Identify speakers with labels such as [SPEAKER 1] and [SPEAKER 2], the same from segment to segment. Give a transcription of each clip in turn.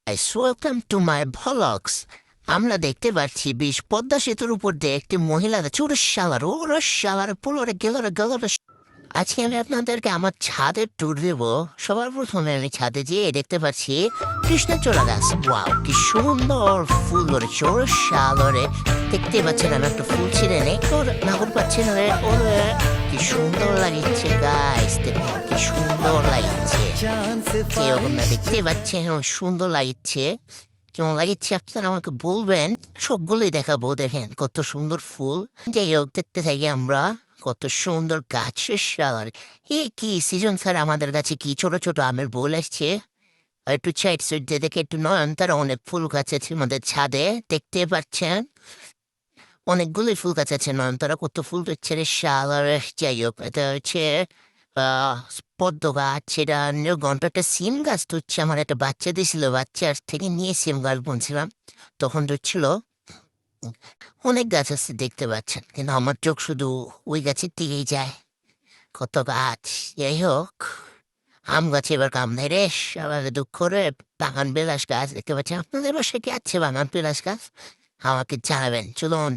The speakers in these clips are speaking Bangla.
[SPEAKER 1] Guys welcome to my vlogs. আমরা দেখতে পাচ্ছি পদ্মা সেতুর উপর দিয়ে একটি মহিলা যাচ্ছে। ওরা শালার পুরো গেল। আজকে আমি আপনাদেরকে আমার ছাদের ট্যুর দেবো। সবার প্রথমে আমি ছাদে যেয়ে দেখতে পাচ্ছি কৃষ্ণচূড়া গাছ। ওয়াও, কি সুন্দর ফুল ধরেছে। ওর শালরে দেখতে পাচ্ছেন আমি একটা ফুল ছিঁড়ে নেই ওর নাগর পাচ্ছেন ওরে কি সুন্দর লাগছে গাইস। দেখুন কি সুন্দর লাগছে। যেরকম না দেখতে পাচ্ছেন সুন্দর লাগছে। কেমন লাগছে আপনারা আমাকে বলবেন। সবগুলোই দেখাবো। দেখেন কত সুন্দর ফুল। যাই হোক, দেখতে থাকি আমরা কত সুন্দর গাছের সার। এ কি সিজন স্যার, আমাদের কাছে কি ছোট ছোট আমের বোল আসছে। আর একটু সাইড সাইড দিয়ে দেখে একটু নয়ন তারা অনেক ফুল গাছ আছে আমাদের ছাদে দেখতে পাচ্ছেন। অনেকগুলোই ফুল গাছ আছে নয়নতারা। কত ফুল দিচ্ছে রে শালার। যাই হোক, এটা হচ্ছে পদ্ম গাছ। সেটা ঘন্টা একটা সিম গাছ ধরছে। আমার একটা বাচ্চা দিয়েছিল, বাচ্চার থেকে নিয়ে সিম গাছ বুনছিলাম, তখন ধরছিল। অনেক গাছ আছে দেখতে পাচ্ছেন, কিন্তু আমার চোখ শুধু ওই গাছের দিকেই যায়। কত গাছ। যাই হোক, আম গাছে এবার কাম নেই রে। সবাই দুঃখ রে। বাগান বিলাস গাছ দেখতে পাচ্ছেন। আপনাদের বাসায় কি আছে বাগান বিলাস গাছ? আমাকে জানাবেন। চলুন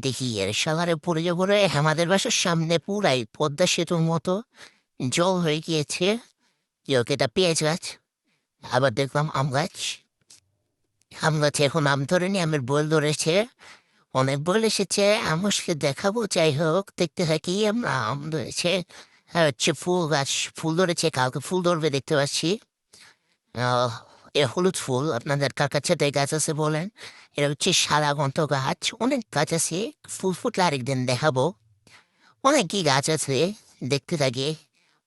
[SPEAKER 1] দেখি এর শালারে পড়ে যাবো রে। আমাদের বাসার সামনে পুরাই পদ্মা সেতুর মতো জল হয়ে গিয়েছে। এটা পেঁয়াজ গাছ। আবার দেখলাম আম গাছ। আম গাছে এখন আম ধরেনি, আমের বোল ধরেছে। অনেক বোল এসেছে, আমসকে দেখাবো। যাই হোক, দেখতে থাকি আমরা। আম ধরেছে। হচ্ছে ফুল গাছ, ফুল ধরেছে। কালকে ফুল ধরবে দেখতে পাচ্ছি। আহ, এ হলুদ ফুল। আপনাদের কার কাছে তাই গাছ আছে বলেন। এটা হচ্ছে সাদা গন্ধ গাছ। অনেক গাছ আছে, ফুল ফুটলে আরেকদিন দেখাবো। অনেক কি গাছ আছে দেখতে থাকি।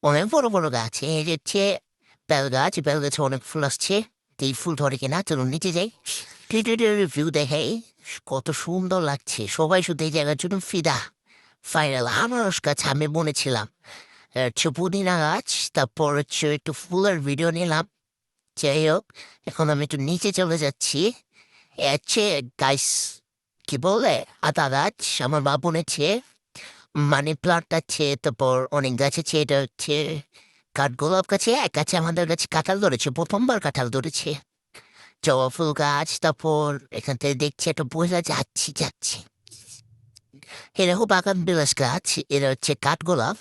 [SPEAKER 1] অনেক বড় বড় গাছ। এই যে হচ্ছে বেল গাছ। বেল গাছে অনেক ফুল আসছে। তো এই ফুল ধরে কিনা, চলুন নিচে যাই। ভিউ দেখে কত সুন্দর লাগছে। সবাই শুধু এই জায়গার জন্য ফিদা। ফাইনাল আনারস গাছ আমি বনেছিলাম। হচ্ছে পুদিনা গাছ। তারপর হচ্ছে একটু ফুলের ভিডিও নিলাম। যাই হোক, এখন আমি একটু নিচে চলে যাচ্ছি। হচ্ছে গাছ কি বলে, আতা গাছ আমার মা বনেছে। মানি প্লান্ট আছে, তারপর অনেক গাছ আছে। এটা হচ্ছে কাঠগোলাপ গাছে। এক গাছে আমাদের কাছে কাঁঠাল ধরেছে, প্রথমবার কাঁঠাল ধরেছে। জবা ফুল গাছ। তারপর এখান থেকে দেখছি একটা বইলা যাচ্ছি। এটা হোক বাগান বিলাস গাছ। এটা হচ্ছে কাঠগোলাপ।